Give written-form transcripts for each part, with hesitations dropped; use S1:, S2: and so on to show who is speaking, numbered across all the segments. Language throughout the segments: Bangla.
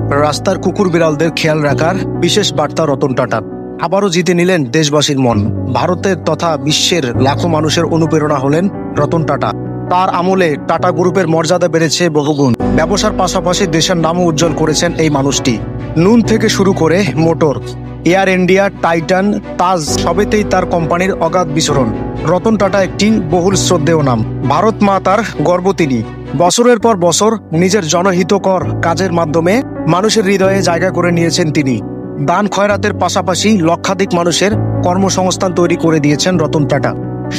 S1: রাস্তার কুকুর বিড়ালদের খেয়াল রাখার বিশেষ বার্তা রতন টাটার। আবারও জিতে নিলেন দেশবাসীর মন। ভারতের তথা বিশ্বের লাখো মানুষের অনুপ্রেরণা হলেন রতন টাটা। তার আমলে টাটা গ্রুপের মর্যাদা বেড়েছে বহুগুণ। ব্যবসার পাশাপাশি দেশের নামও উজ্জ্বল করেছেন এই মানুষটি। নুন থেকে শুরু করে মোটর, এয়ার ইন্ডিয়া, টাইটান, তাজ সবেতেই তার কোম্পানির অগাধ বিচরণ। রতন টাটা একটি বহুল শ্রদ্ধেয় নাম। ভারত মা তার গর্ব তিনি। বছরের পর বছর নিজের জনহিতকর কাজের মাধ্যমে মানুষের হৃদয়ে জায়গা করে নিয়েছেন তিনি। দান খয়রাতের পাশাপাশি লক্ষাধিক মানুষের কর্মসংস্থান তৈরি করে দিয়েছেন রতন টাটা।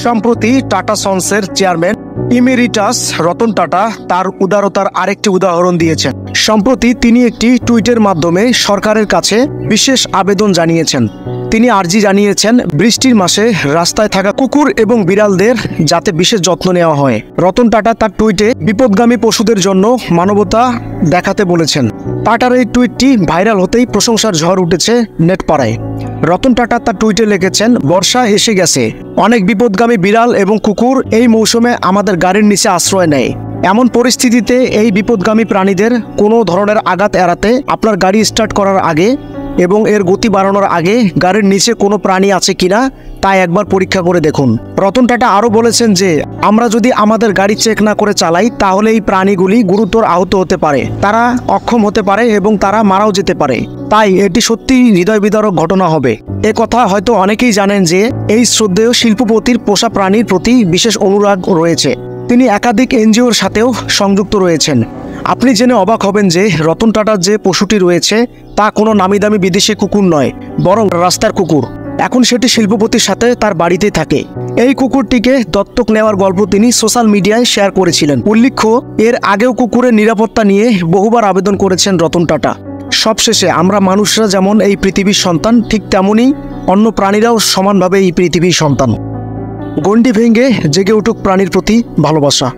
S1: সম্প্রতি টাটা সন্সের চেয়ারম্যান ইমেরিটাস রতন টাটা তার উদারতার আরেকটি উদাহরণ দিয়েছেন। সম্প্রতি তিনি একটি টুইটের মাধ্যমে সরকারের কাছে বিশেষ আবেদন জানিয়েছেন। তিনি আর্জি জানিয়েছেন বৃষ্টির মাসে রাস্তায় থাকা কুকুর এবং বিড়ালদের যাতে বিশেষ যত্ন নেওয়া হয়। রতন টাটা তার টুইটে বিপদগামী পশুদের জন্য মানবতা দেখাতে বলেছেন। টাটার এই টুইটটি ভাইরাল হতেই প্রশংসার ঝড় উঠেছে নেটপাড়ায়। রতন টাটা তার টুইটে লিখেছেন, বর্ষা এসে গেছে, অনেক বিপদগামী বিড়াল এবং কুকুর এই মৌসুমে আমাদের গাড়ির নিচে আশ্রয় নেয়। এমন পরিস্থিতিতে এই বিপদগামী প্রাণীদের কোনো ধরনের আঘাত এড়াতে আপনার গাড়ি স্টার্ট করার আগে এবং এর গতি বাড়ানোর আগে গাড়ির নিচে কোনো প্রাণী আছে কিনা তা একবার পরীক্ষা করে দেখুন। রতন টাটা আরও বলেছেন যে আমরা যদি আমাদের গাড়ি চেক না করে চালাই তাহলে এই প্রাণীগুলি গুরুতর আহত হতে পারে, তারা অক্ষম হতে পারে এবং তারা মারাও যেতে পারে। তাই এটি সত্যি হৃদয় বিদারক ঘটনা হবে। এ কথা হয়তো অনেকেই জানেন যে এই শ্রদ্ধেয় শিল্পপতির পোষা প্রাণীর প্রতি বিশেষ অনুরাগ রয়েছে। তিনি একাধিক এনজিওর সাথেও সংযুক্ত রয়েছেন। আপনি জেনে অবাক হবেন যে রতন টাটার যে পশুটি রয়েছে তা কোনো নামিদামি বিদেশি কুকুর নয়, বরং রাস্তার কুকুর। এখন সেটি শিল্পপতির সাথে তার বাড়িতেই থাকে। এই কুকুরটিকে দত্তক নেওয়ার গল্প তিনি সোশ্যাল মিডিয়ায় শেয়ার করেছিলেন। উল্লেখ্য, এর আগেও কুকুরের নিরাপত্তা নিয়ে বহুবার আবেদন করেছেন রতন টাটা। সবশেষে আমরা মানুষরা যেমন এই পৃথিবীর সন্তান, ঠিক তেমনই অন্য প্রাণীরাও সমানভাবে এই পৃথিবীর সন্তান। গণ্ডি ভেঙে জেগে উঠুক প্রাণীর প্রতি ভালোবাসা।